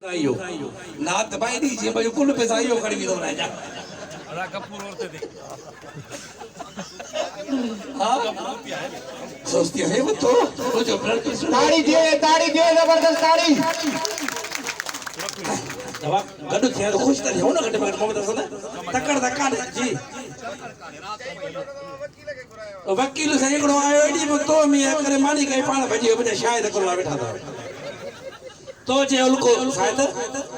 आयो नात भाई दी जे भाई कुल पैसा आयो खड़ी दो ना जा अड़ा कपूर औरते थे हां सोचती है वो तो जो ब्लड प्रेशर ताड़ी दिए जबरदस्त ताड़ी दवा गडु थे तो खुश तरी हो ना गडे मगर मोहम्मद हसन तकड़ धक्का जी वकील से एकड़ो आयो एडी तो मी करे मानी के पाण भजी बने शायद करवा बैठा था तो जे उनको शायद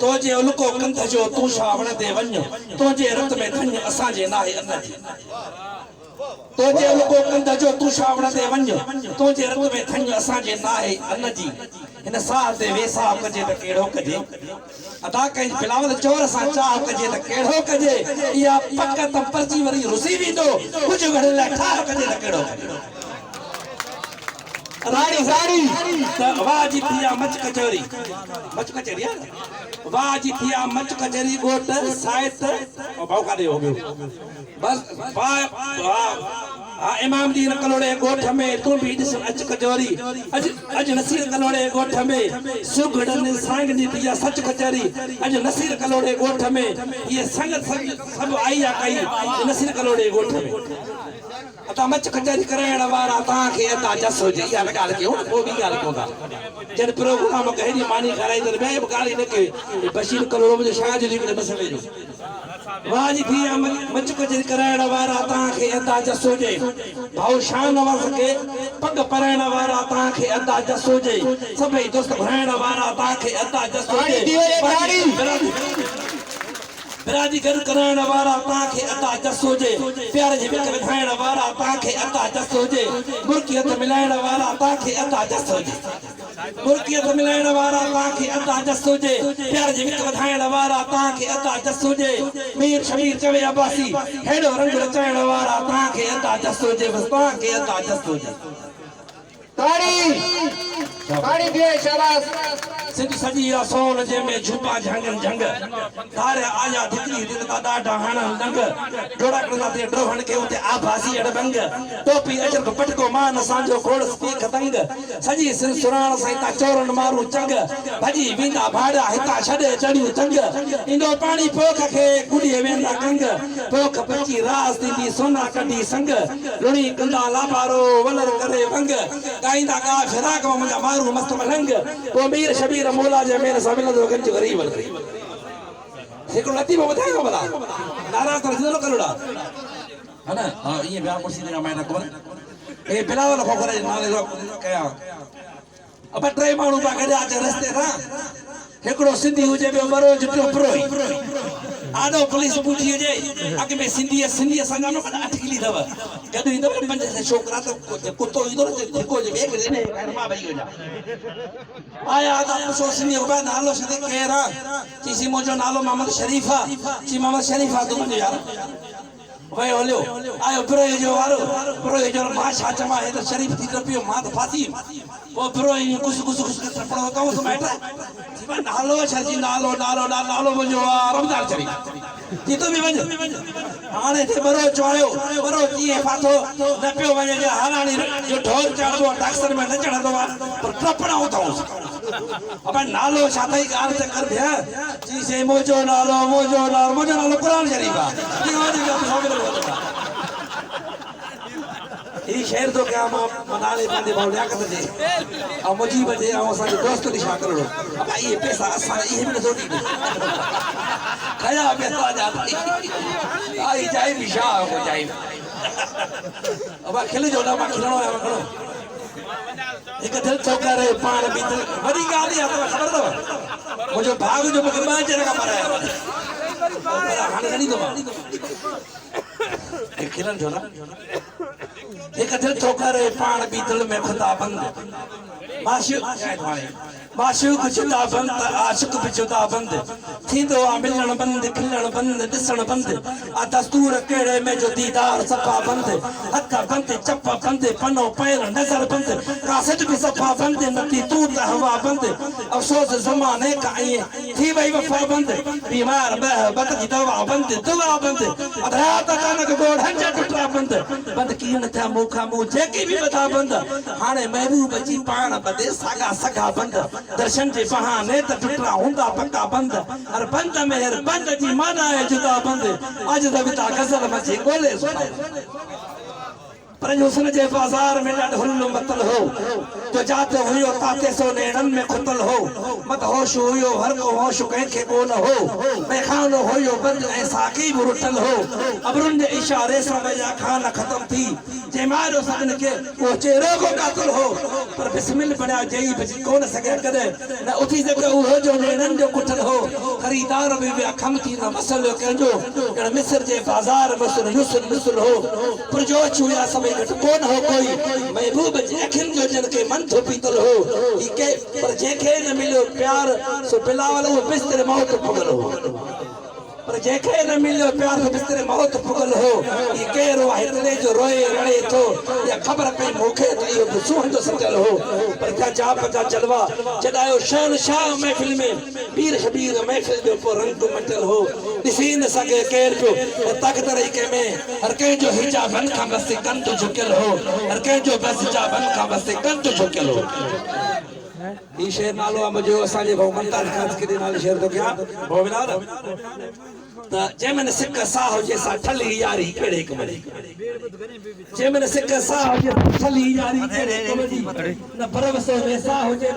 तो जे उनको कंध जो तू श्रावण दे वन्यो तो जे रत में धन्य असा जे नाहे अन्न जी तो जे उनको कंध जो तू श्रावण दे वन्यो तो जे रत में धन्य असा जे नाहे अन्न जी इन साह दे वेसा कजे त केड़ो कजे अदा कई बिलावल चोर सा चाह कजे त केड़ो कजे या पक त परची वरी रुसी भी दो कुछ घड़े ला ठा कजे त केड़ो राड़ी साड़ी वाजी थिया मच कचौरी यार वाजी थिया मच कचौरी गोट सायत भाव का दे हो गयो बस आ इमाम दी कलोड़े गोठ में तू भी दिस अच कचौरी अज नसीर कलोड़े गोठ में सुगड़न सांग दी थिया सच कचौरी अज नसीर कलोड़े गोठ में ये संगत सब आई आ कई नसीर कलोड़े गोठ में अता मच कचहरी कराइण वारा ता के अता जसो जी या गाल के वो भी गाल कोदा जन प्रोग्राम कहरी मानी कराई तर बे गाली न के बशीर कलोड़ो मुझे शायद लिखने मसले जो वाजी थी मच कचहरी कराइण वारा ता के अता जसो जे भाऊ शान नवाज के पग पराइण वारा ता के अता जसो जे सभई दोस्त भराइण वारा ता के अता जसो जे बिरादी घर कराइण वारा ताके अता जसो जे प्यार जे विक विधाइण वारा ताके अता जसो जे मुर्कियत मिलाइण वारा ताके अता जसो जे मुर्कियत मिलाइण वारा ताके अता जसो जे प्यार जे विक विधाइण वारा ताके अता जसो जे मीर शमीर चवे अब्बासी हेडो रंग रचाइण वारा ताके अता जसो जे बस ताके अता जसो जे ताड़ी दिए शाबाश सिंध सजी रसोल जे में झुपा झंगन झंग धारे आया धिकली दिल ता डाडा हणन दंग डोड़ा करदा ते ड्रोहण के उते आभासी अड़बंग टोपी अजर को पटको मान सांजो खोड़ स्पी खतंग सजी सिंध सुराण सहिता चोरन मारू चंग भजी विंदा भाड़ा हिता छडे चढ़ियो चंग इंदो पानी पोख के गुडी वेंदा कंग पोख पची रास दीदी सोना कडी संग लुणी कंदा लाबारो वलर करे भंग गाइंदा का फिराक मुंजा मारू मस्त मलंग वो मीर शबीर मौला जे मेरे साबिल दो गंज गरीब हिकड़ो लती में बतायो भला नाराज तर जलो करोड़ा है ना हां ये ब्याह कुर्सी देना मैं खबर ए बिलावल खोखरे नाले कया अब ट्रे माणू पा करे आज रस्ते ना हिकड़ो सिंधी हुजे बे मरो जुटो प्रोई आदो पुलिस पूछी जे अगे में सिंधी संगा नो 8 किली दव जदू इंदो पंज से छोकरा तो कुत्तो इधर से देखो जे एक ने घरमा भाई हो जा आया तो सो सिंधी हो नालो सदे केरा चीसी मोजो नालो मोहम्मद शरीफा ची मोहम्मद शरीफा तो मुझे यार भाई होलो आयो प्रोई जो वारो प्रोई जो भाषा चमा है तो शरीफ थी रपियो मां तो फाती वो प्रोई कुछ कर पड़ो तो सो बैठा जीवन नालो छजी नालो मुझो रमजान शरीफ जी तो भी वञ हाने थे बरो चवायो बरो जीए फाथो न पियो वञे जे हारानी जो ढोल चाड़ो डाक्टर में न चढ़ंदो पर टपणा होता अब नालो छाताई गाल ते कर भया जी से मोजो नालो कुरान शरीफ आ जी हो जी ये शहर तो क्या मनाले बंदे बोलिया कर दे अब मुजी बजे आओ सा दोस्त दिशा करो अब ये पैसा असा ये भी थोड़ी खया पैसा जाता आई जाए विशा हो जाए अब खेले जो ना खिलनो है खड़ो एक दिल चौका रे पान भीतर बड़ी गाली आ तो खबर दो मुझे भाग जो बकमा जरा का मारा है हाने नहीं दो खिलन जो ना एक दिल चौका रे पान भीतर में खुदा बंद माशूक जुदा बंद आशिक भी जुदा बंद थींदो आ मिलण बंद खिलण बंद दिसण बंद आ दस्तूर केड़े में जो दीदार सफा बंद हथ बंद चप बंद पनो पैर नजर बंद कासट भी सफा बंद नती तू त हवा बंद अफसोस जमाने का ये थी वही वफा बंद बीमार बत की दवा बंद दुआ बंद अधा अचानक गोड़ हंजा टुटरा बंद कीन था मुखा मुंह जेकी भी बता बंद हाने महबूब जी पान बदे सागा सगा बंद दर्शन जे बहाने त टुटरा हुंदा पक्का बंद हर बंद मेहर बंद जी माना है जुदा बंद अज द बिता गजल मचे गोले पर हुस्न जे बाजार में ॾाढो हुल्लो मतल हो जो जाते हुयो ताते सो नेड़न में खुतल हो मत होश हुयो हर को होश कंहिंखे कोन हो बेखानो हुयो बंद ऐं साकी बि रुटल हो अबरुन जे इशारे सां वया खान ख़त्म थी जे मारियो सभिनि खे उहो चेहरो को कातल हो पर बिस्मिल बणिया जई बची कोन सघे कॾहिं न उथी सघे उहो जो नेड़न जो कुठल हो ख़रीदार बि विया खम थी न मसलो कंहिंजो ॼण मिस्र जे बाज़ार मसुर युसुर मिसुर हो पुरजोश हुया सभई घटि कोन हो कोई महबूब जे अखियुनि जो जन के मन थो पीतल हो ही के पर जंहिंखे न मिलियो प्यार सो बिलावल उहो बिस्तर मौत पुगल हो पर जंहिंखे न मिलियो प्यार सो बिस्तर मौत पुगल हो ही केरु आहे दिले जो रोए रड़े थो या ख़बर पई मूंखे त इहो सुहण जो सजल हो पर क्या जाप जा जलवा जॾायो शहनशाह महफ़िल में पीर शबीर महफ़िल जो को रंग मटल हो ॾिसी न सघे केर पियो ताक़त रही कंहिंमें हर कंहिंजो हिजाबन खां बस कन तो झुकियल हो हर कंहिंजो बस हिजाबन खां बस कन तो झुकियल हो ई शेर नालो आहे मुंहिंजो असांजे भाउ मंताज खान के नाले शेर थो कयां भाउ विनार त जंहिंमें सिक साह हुजे सा ठली यारी कहिड़े कम जी जंहिंमें सिक साह हुजे ठली यारी कहिड़े कम जी न परवसो में साह हुजे